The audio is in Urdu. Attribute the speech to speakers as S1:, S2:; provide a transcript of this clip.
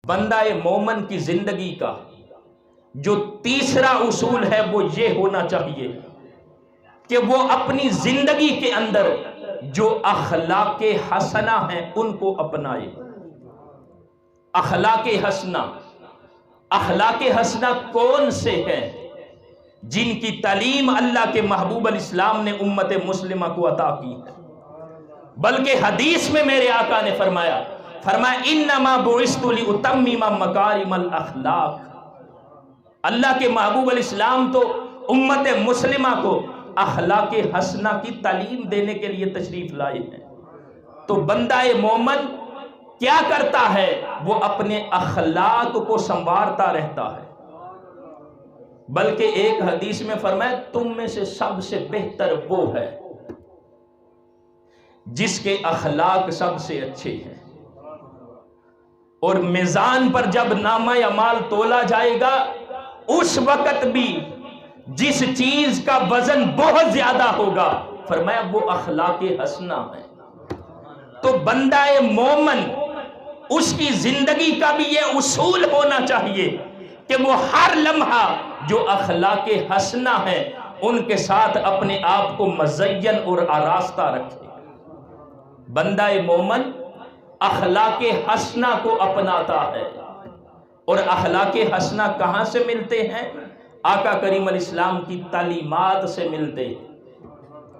S1: بندہ مومن کی زندگی کا جو تیسرا اصول ہے وہ یہ ہونا چاہیے کہ وہ اپنی زندگی کے اندر جو اخلاق حسنہ ہیں ان کو اپنائے۔ اخلاق حسنہ کون سے ہیں؟ جن کی تعلیم اللہ کے محبوب علیہ السلام نے امت مسلمہ کو عطا کی ہے۔ بلکہ حدیث میں میرے آقا نے فرمایا انما بعثت لاتمم مکارم الاخلاق۔ اللہ کے محبوب علیہ السلام تو امت مسلمہ کو اخلاق حسنہ کی تعلیم دینے کے لیے تشریف لائے ہیں۔ تو بندہ مومن کیا کرتا ہے؟ وہ اپنے اخلاق کو سنوارتا رہتا ہے۔ بلکہ ایک حدیث میں فرمایا تم میں سے سب سے بہتر وہ ہے جس کے اخلاق سب سے اچھے ہیں۔ اور میزان پر جب نامہ اعمال تولا جائے گا اس وقت بھی جس چیز کا وزن بہت زیادہ ہوگا فرمایا وہ اخلاق حسنہ ہے۔ تو بندہ مومن اس کی زندگی کا بھی یہ اصول ہونا چاہیے کہ وہ ہر لمحہ جو اخلاق حسنہ ہیں ان کے ساتھ اپنے آپ کو مزین اور آراستہ رکھے۔ بندہ مومن اخلاق حسنہ کو اپناتا ہے۔ اور اخلاق حسنہ کہاں سے ملتے ہیں؟ آقا کریم علیہ السلام کی تعلیمات سے ملتے ہیں۔